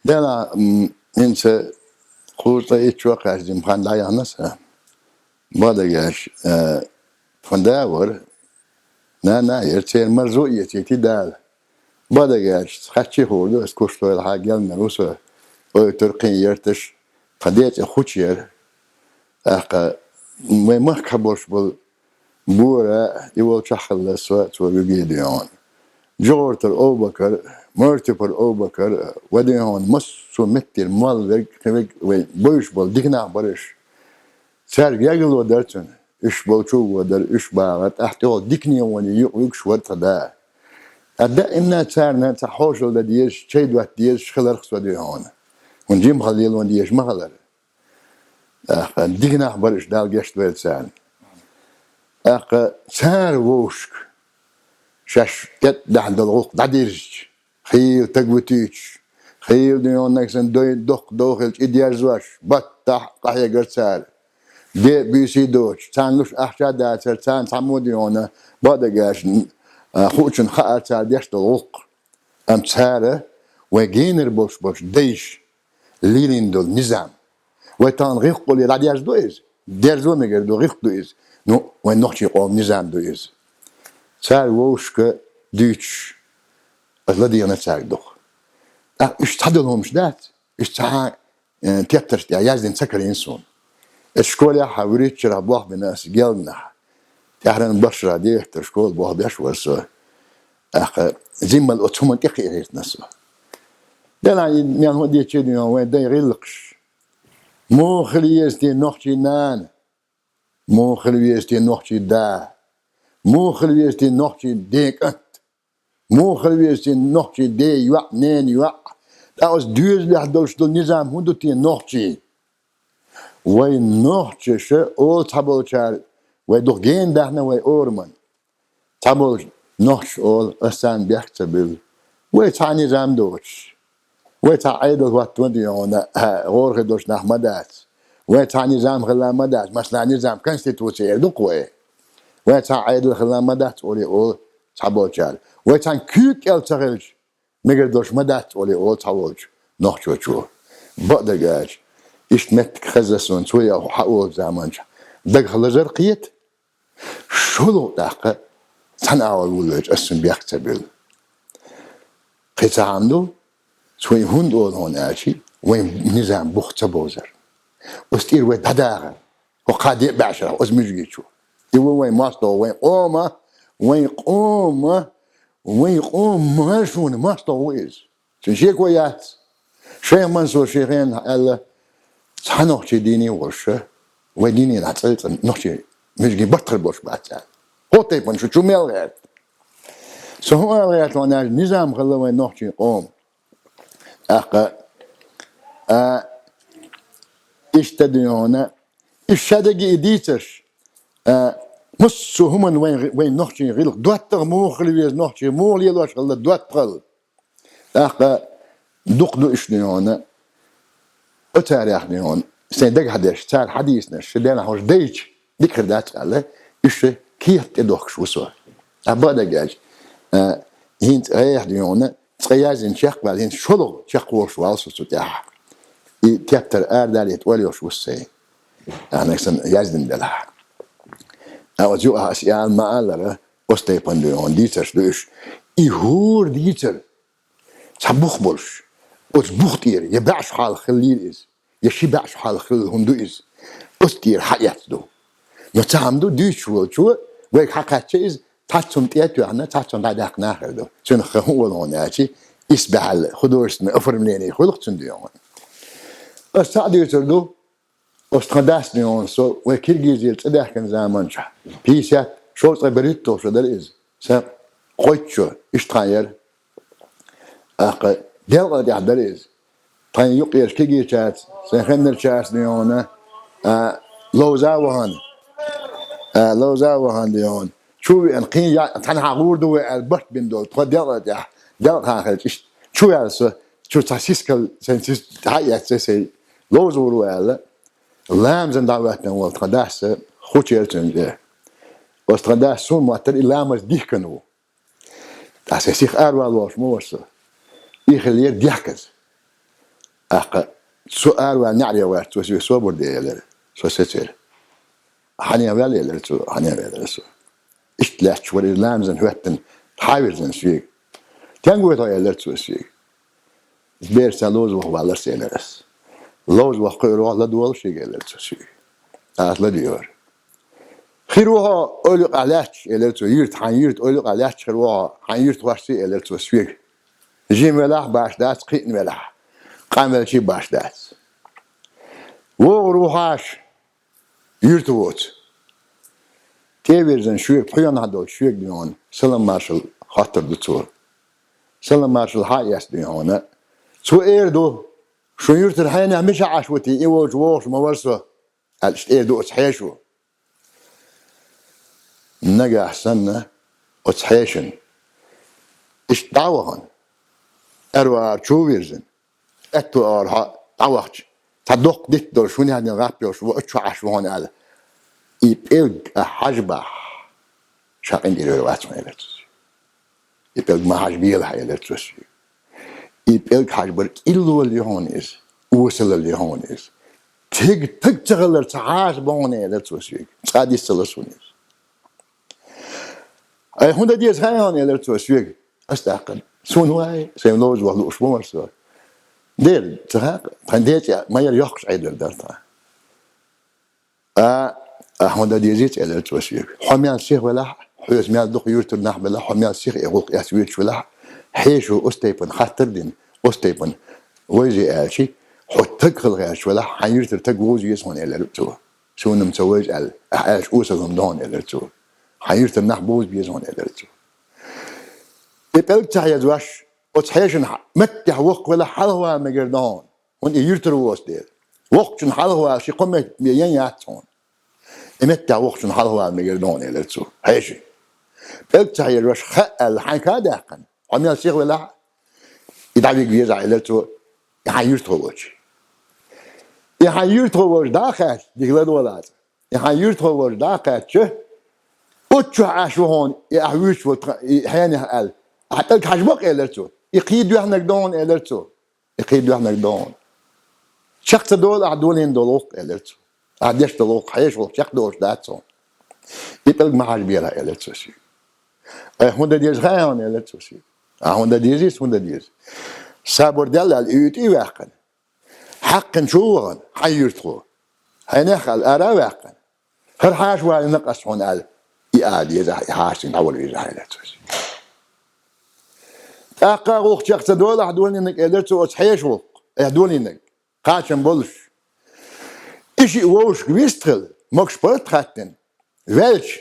Dela inse kurta hiç çok azim kanda yanasa. Bada geç fanda var. Na yerçer marzuiyeti dal. Bada geç kaçı oldu es koştu ha gelme usa. O Türkiye yerteş qadiyet خوتشير اقا ما كبرش بورا يول شخل سوات وبيديون جورتر أو بكر مرتبر أو بكر وديون مصو متر مال وك بوش بول ديكنا برش سر يجل ودرتن إيش بول شو ودر إيش باغت أحتوال ديكني وني يقش ورت دا أدا إننا سرنا تحوش ولا ديش شيء دوت ديش خلر خسوا ديون ونجيم خليل وديش ما خلر ديكنا برش دال جشت ويلسان أخ سار ووشك شاش جت دحد الغوق داديرج خيل تقوتيش خيل ديون نكسن دوي دق دوخل إديار زواش بطح قحية قرسال دي بيسي دوش تانلوش أحشا داتر تان تامو ديونا بادا قاش خوشن خاار تال ديشت الغوق أم تسارة وجينر بوش ديش ليلين دول نظام وتان غيق قولي لا دياش دويز دير زو ميگر دو غيق دويز نو وين نوحشي قوم نظام دويز سار ووشك ديش الذي ينساعدك مش تحضرهمش دات مش تها تيتر يا يازن سكر إنسان الشكول حاولت شرح بوح بناس جالنا تحرن بشرة دي تشكول بوح بيش ورسو أخ زي ما الأتهم تقي غير نسوا ده لا يعني هو دي تشيل وين ده يغلقش مو خليستي نحكي نان مو خليستي نحكي دا مو خليستي نحكي ديك أنت مو خليستي نحكي دي يوع نين يوع dat was duurlijk dus de nizam 100 nochtje. Wij nochtje all tabelchar wij doch geen dag na wij orman. Tabel nocht all asaan biachtabil. Wij ta nizam dus. Wij ta aidel wat 20 jaar hoor dus nach madat. Wij ta nizam gela madat. Masla nizam constitutie donc wij. Wij ta aidel gela madat oli all tabelchar. Wij ta kuk el tarel. مگر دوش مدت ولی اول تواج نخچو چو بعد جاش اشتمت خزسون شوية وحقول زمان دق خلجر قيت شلو دقة سنة أول ولج أسن بيختبل قيت عنده شوي هند أول هون أشي وين نظام بخت بوزر وستير وين بداغر وقاد يبعشر أزمجي شو يقول وين ماستو وين قومة وين قومة ويقوم ماشون ما استويز شيء كويس شيء منصور شيخين على صنوخ ديني ورشه وديني نعطيت نخشي مش بطل بوش بعتها هو تيبون شو ملغات سو ملغات وانا نظام خلوه نخشي قوم اقا اشتديونا الشدقي اديتش مش هم وين نحكي غير دوتر مو خليز نحكي مو لي لوش الله دوتر اخا دقدو اشنيونا اتاريخ نيون سيدك حدش تار حديثنا شدينا هوش ديج ذكر دات الله ايش كيف تدوخش وسوا ابدا جاج هينت ايح نيونا تخيازين شيخ بعدين شلو شيخ وش والسو تاع تيتر ارداليت وليوش وسي انا كسن يازدن دلها أو جو أشياء ما على أستيبان ديون ديتش دوش يهور ديتر تبخ بولش أتبختير يبعش حال خليل إز يشبعش حال خليل هندو إز أستير حياة دو نتعمدو ديش شو ويك حقات إز تاتم تياتو عنا تاتم بعد أقناع دو شنو هو الغناتي يسبح الخدوش أفر منيني خلق تنديون أستعديتر دو أستخداس نيون سو وكيرجيزيل تدح كان زمان شا بيسات شو بريتو شو ده إز سا قوتشو إشتغير أخ ديال ده ده إز طين يقير كيجي شات سنخنر شات نيونا لوزا وهان ديون شو القين تنها عوردو البرت بين دول ديال ده هاخد شو يالسو شو تاسيسكال سنسيس هاي سي لوزو ولا لام زن دعوتنا والتقداس خوتشيرتن ده والتقداس سون معتر لامز ديكنو اساسيخ اروال واش موس يخليه ديحكز أخ سؤال ونعري وقت وسوي صبر دي يلا سو ستير حنيا ولا يلا سو حنيا ولا سو إشتلاش شوي لامزن هوتن حاوزن شيء تانجو ده يلا سو شيء بير سالوز وهو سيلرس لوز وقيرو لا دول شيء يلا سو شيء أصلا ديور خيروها أولو علاش يلا سو يرت حنيرت أولو علاش خيروها حنيرت واشي يلا سو شيء جيم ولا باش داس قين ولا قام شيء باش داس وروحاش يرتوت تيفيرزن شويك بيان هدول شويك ديون سلام مارشال خاطر دكتور سلام مارشال هايس ديون سو ايردو شو يرتر حين مش عشوتي ايوج ووش ما ورسو قالش ايردو اتحيشو نجا احسن اتحيشن ايش دعوهن اروا شو فيرزن اتو ارها دعوهش تدق ديت دول شو نهدي غابيوش واتشو عشوهن قال يبقى حجبه شاقين ديرو واتش ما يلتس يبقى ما حجبيه لها يلتس يبقى حجبر إلو اللي هون إس وصل اللي هون إس تيج تغلر تعاش بونه يلتس تعدي السلسون إس أي هون دي زهايان يلتس أستعقل سون واي سيم لوز والله أسبوع مرسول دير تهاق فنديت ما يريحش عيد دارتا هون دي زيت يلتس حميان الشيخ ولا حيز مال دق يورت النحب لا حميان الشيخ يغوق يسويت ولا حيشو أستيبن خاطر دين أستيبن ويجي آشي حتى كل غير ولا حيرت تجوز يسون إلى رتوه شو نمسويج على آش أوسهم دون إلى رتوه حيرت النحبوز بيسون إلى رتوه يبقى تحيز واش وتحيشن متى وق ولا حلوة مجردان هون يرت الوس دير وقت حلوة شي قمة بيان ياتون متى وقت حلوة مجردان إلى رتوه هيشي تحيز واش خال حكا داقن عمل الشيخ ولا يدعي بيرجع إلى رتوه يحيرت هوش يحيرت هوش داخل يقلد ولاد يحيرت هوش داخل شو وتشو عاشو هون يحوش وحين قال حتى كحجبك إلرتو يقيد يحنك دون إلرتو يقيد يحنك دون شخص دول أعدولين دولوق إلرتو أعديش دولوق حيش وشخص دولش داتون يبقى ما حاج بيرها إلرتو شيء هون ديز غايون إلرتو شيء هون ديزيس هون ديز سابور دلال إيوتي واقن حقا شوغن حيرتخو هنخل أرا واقن هر حاش وعلي نقص هون قال يقال يزح يحاشن أول يزح إلرتو أقا روح شخص دول أحدون إنك إلرتو أتحيش وق أحدون إنك قاشن بولش إشي ووش بيستخل مكش برتخاتن ويلش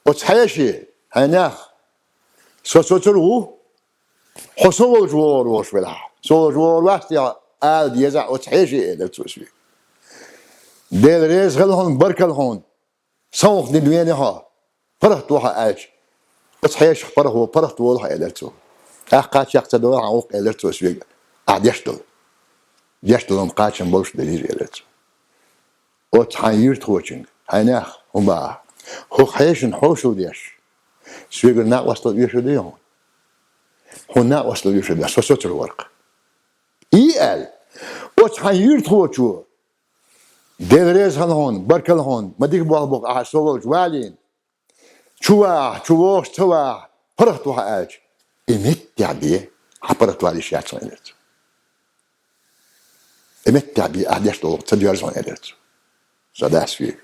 أتحيشي هنخ سوترو حصول جوار وش ولا صور جوار وقت يا قال يزع وتحيشي إلرتو شوي ديل ريز غلهن بركل هون صوخ ندوينها فرحت وها آج وتحيش فرحو فرحت وها إلرتو أحقا شخص دول عوق إلرتو شوي قاعد يشتغل مقاشن بولش دليل إلرتو وتحيرت خوشن هناخ وما هو حيشن حوشو ديش شوي قلنا وصلوا يشو ديون هنا وصلوا يشو ديش فسوتر ورق قال وتحيرت خوشو ديل ريز هون بركل هون ما ديك بوالبوك أحسوه جوالين شواه شواه فرحت وها آج إمت تعبيه حبرت والي شياتون إلرتو إمت تعبيه أحديش دولوق تديارزون إلرتو زداس فيه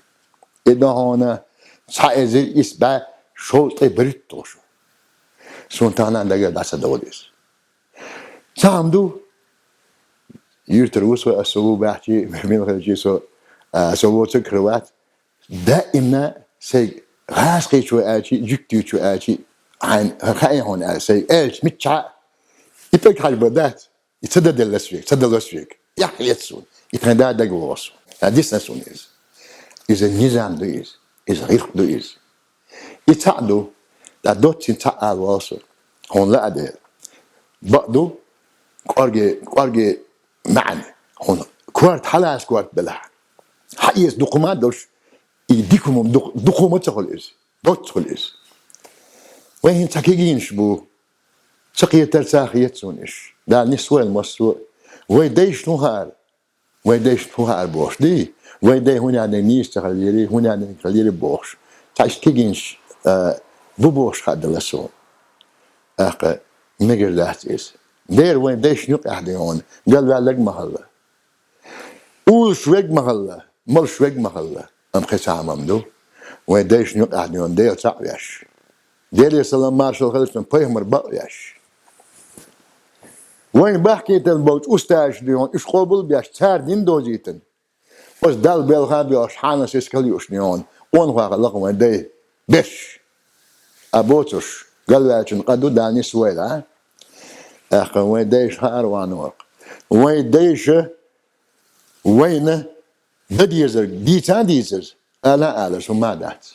إذا هنا سائزي إسبا شوطي بريتو شو سونتانا لقى داسا دوليس سامدو يرتروس وأسوه بحكي من خلال سو سووا تكروات دائما سي غاسقي شو آتي جكتي شو آتي عن خاين هون سي إيش متشع يبقى حاجة بدات يتسدد الأسفيك تسدد الأسفيك يحيى يتسون يتندى دقوص هذه سنسون إذا النظام دويز إذا غير دويز يتعدوا لدوت يتعال واصل هون لا أدير بعدو قارجي معنا هون كوارت حلاس كوارت بلح حقيقة دقومات دوش يديكم دقومات تقول إيش دوت تقول إيش وين تحكيين شبو سقية ترساخ يتسون إيش ده النسوة المسوى ويديش نهار ويديش نهار بوش دي ويدي هنا نيس تخليري هنا نخليري بوش تعيش تيجينش ببوش خد لسون أخ مجر ذاتيس دير ويديش نق أحديون قال بالك محلة أول شويق محلة مر شويق محلة أم خسام ممدو ويديش نق أحديون دير تعيش دير يسلم مارشال خلصن بيهمر بقيش وين بحكي تنبوت أستاذ ديون إيش قبل بيش تار دين دوزيتن بس دال بيلها بيش حانا سيسكاليوش نيون وانغا لقوا وين بش أبوتش قال لكن قدو داني سويدا أخ وين ديش هاروانوك وين ديش وين بديزر ديتان ديزر ألا شو ما دات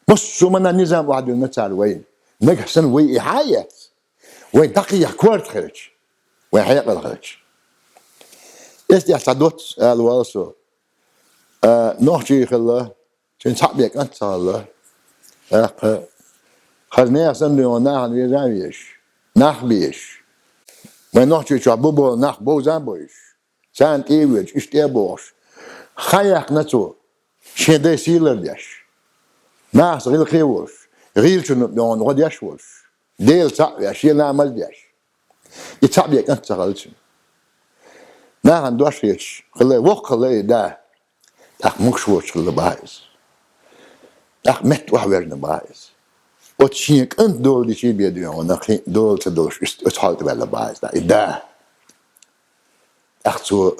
بس شو منا نظام واحد النتال وين نجحسن وي إحاية وين دقيق كورت خرج وين حيق الخرج استي أصدوت الوالسو نوحشي خلا شن صعبيك أنت صار أخ خلني أصلا وناخ نيجاميش ناخ بيش ما نوحشي شعبو ناخ بو زامبوش سان إيوج إشتيابوش خياق نتو شن ده سيلر ديش ناس غير خيوش غير شنو دون غد يشوش ديل صعب يشيل نعمل ديش يتصعبيك أنت صغلتشن ناخ ندوش يش خلي وق خلي ده أخ مكشوش خلي بايز أخ مت وحورنا بايز وتشيك أنت دول دي شي بيديون نخي دول تدوش اتحالت بلا بايز ده أخ تو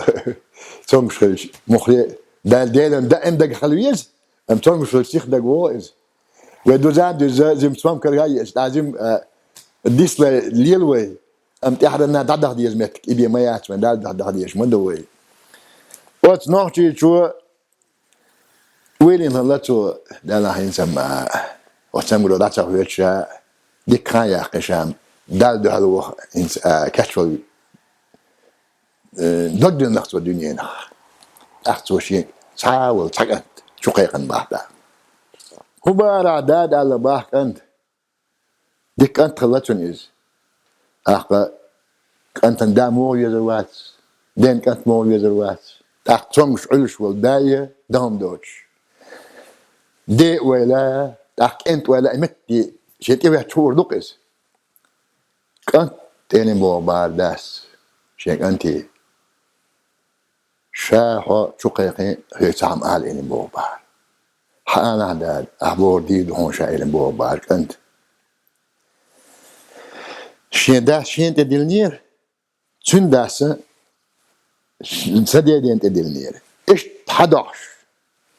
تمشي مخلي دال ده عندك خلويز أم تمشي الشيخ ده جواز ودو زاد زم تفهم كرجاي لازم ديس ليلوي أم تحرنا دعده ديز متك إبي ما يعرف من دعده ديز من دوي وات نحكي شو ويلين هلا تو دالا هينسمع وتسمعوا ده تعرفش دي كان يا قشام دال ده هلو إنس كشف نقدر نخطو الدنيا أخطو شيء تحاول تحقق شقيقا بعدها هو بقى داد على باك أنت ديك أنت خلتون إز أخ أنت دامو يزروات دين كانت مو يزروات أخ تمش علش والداية دهم دوتش دي ولا أخ أنت ولا متي شيء تبي تشور دقيس كانت تاني مو بارداس شيء أنتي شاهو شقيقي هي تعم آل إني مو بار حانا داد أحبور ديد هون شايل مو بار كنت شين داس شين تدلنير شين داس سديدين تدلنير إيش 11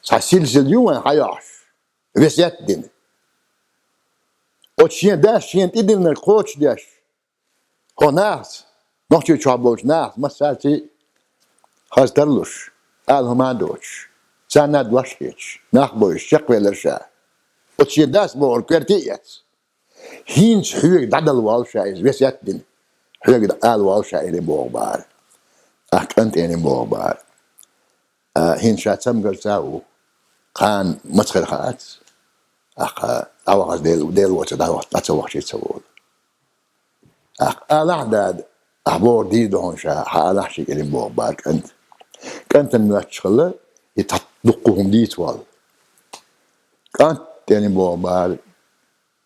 سلسل يوم 11 رسيت دين وشين داس شين تدلنير كوتش داش هو ناس نحكي شعبوش ناس ما سالتي خاسترلوش قال ما دوش سانا دوشيتش ناخبوش شقوي لرشا وشين داس بور كرتيت هينش حيوك دعدل والشايز رسيت دين حيوك قال والشا إلي بوغبار أنت إني بوغبار هين شاتسم قرساو قان مسخر خات أوغاز ديل وقت داوات لا تسوح شي تسوول الأعداد أحبور ديدون شا حالح شي إلي بوغبار كانت النواتشغلة يتطبقهم ديتوال كانت إني بوغبار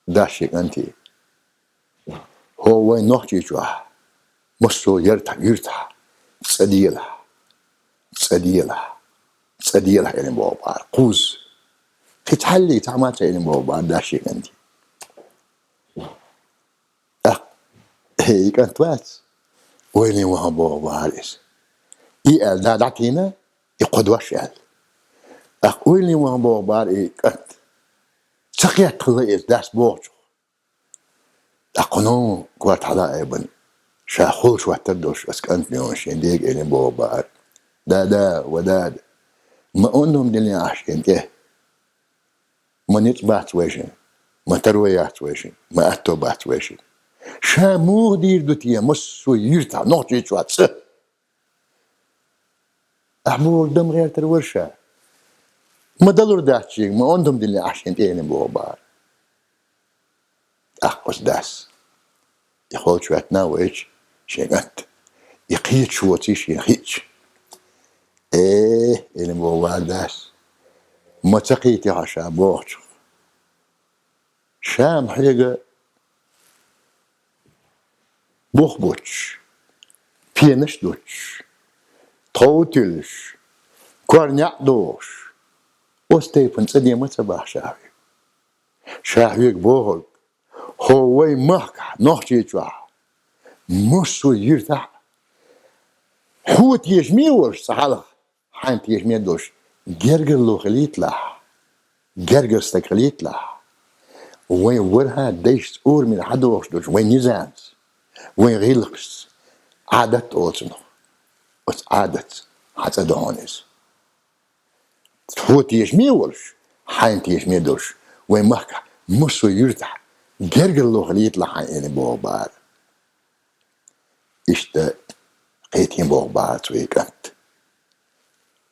داشي أنتي هو وين نحكي جواه مصو يرتاح صديلة إلي بوغبار قوز تتحلي تعمات إلي بوغبار داشي أنتي هي كانت وات ويني وها بوغبار إس إيال دعتينا يقدوش يال ويني وها بوغبار إيه كانت سقيت خليس داس بوغجو أقنو كوات حدا ابن شاخوش وحتدوش بس كانت نيوشين ديك إلي بوغبار دا وداد ما أنهم دلني عشين إيه ما نتبعت ويشن ما ترويات ويشن ما أتوبات ويشن شامو دير دوتيا مصو يرتع نوتي شوات سه أحبور دم غير ترورشا ما دلور داتشي ما أنهم دلني عشين إلي بوغبار أخوص داس يخوت شوات ناويش شيغانت يقيت شو تيش يقيت إيه اللي بوالداس ما تقيت عشان بوخش شام حاجة بوخ بوتش بينش دوتش توتلش كورنيا دوش وستيفن سدي ما تبع شاوي شاويك بوهل هو مهك نحكي تشوح مش يرتاح حوت يجمي ورش صحالة حانت يجمي دوش جرجر لو خليت له جرجر استقليت له وين ورها ديش اور من حدوش دوش وين يزانس وين غيلقس عادت اوتنو بس عادت حتى دهونيز حوت يجمي ورش حانت يجمي دوش وين مهك مش يرتاح جرجر لو خليت له حانت بوبار اشتا قيتين بوبار تويكنت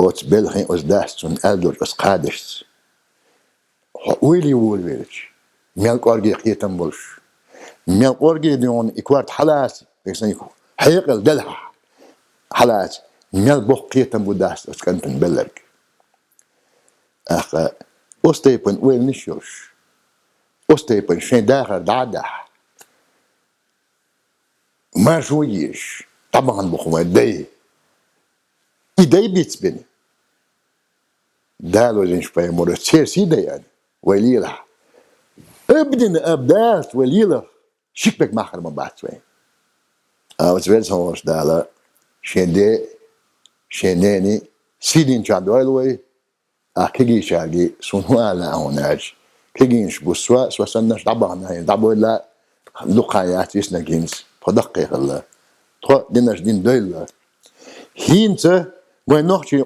اوت بلغين اوس داستون الدور اوس قادش ويلي ويلش ميل قرقي قيتن بولش ميل قرقي ديون اكوارت حلاس يسنيكو حيقل دلها حلاس ميل بوق قيتن بوداست اوس كنتن بلرك اخ اوستيبن ويل نشوش اوستيبن شين داخل دعده ما شويش طبعا بخوا دي ايدي بيتسبني دالو زين شوية مرة تسير سيدة يعني ويليلها ابدن ابدات وليلة شكبك ماخر من بعد شوي بس بيرس هوش دالا شندي شنيني سيدين شاد ويلوي كيجي شاقي سنوا لا هوناج كيجينش بسوا سوا سنش طبعا هاي طبعا لا لقايات يسنا جينس فدقيق الله تو ديناش دين دويلا هينت وين نوحشي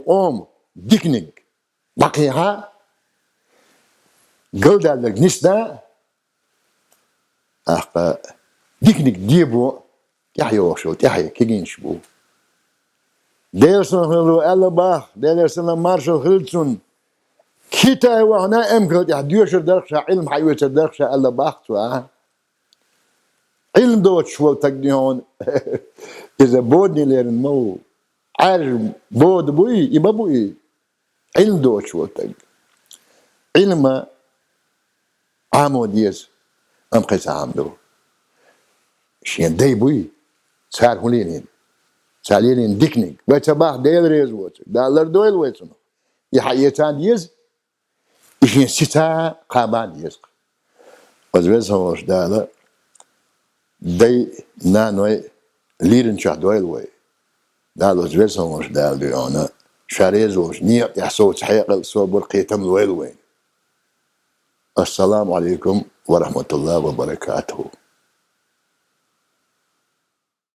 ديكنيك بقيها قلدا لك نسدا ديكنيك ديبو يحيى وشوت يحيى كيجينش بو ديرسون هلو ألباخ ديرسون مارشال هيلسون كيتا وهنا امكن يحديوش درخشة علم حيوش درخشة ألباخ توا علم دوت شو تقديون إذا بودني ليرن مو عارف بود بوي يبقى بوي علم دوت شو تق علم عامو ديز أم قيس عامدو شين دي بوي صار هولينين سالين ديكنيك وتباح ديل ريز ووت دالر دويل ويتنو يحيتان ديز إشين ستا قابان ديز وزبز هوش دالا دي نانوي ليرن شاه دويل وي دالو زبز هوش دال ديونا شاريز وش نيق يحصوت حيقل صوبر قيتم الويل وين السلام عليكم ورحمة الله وبركاته.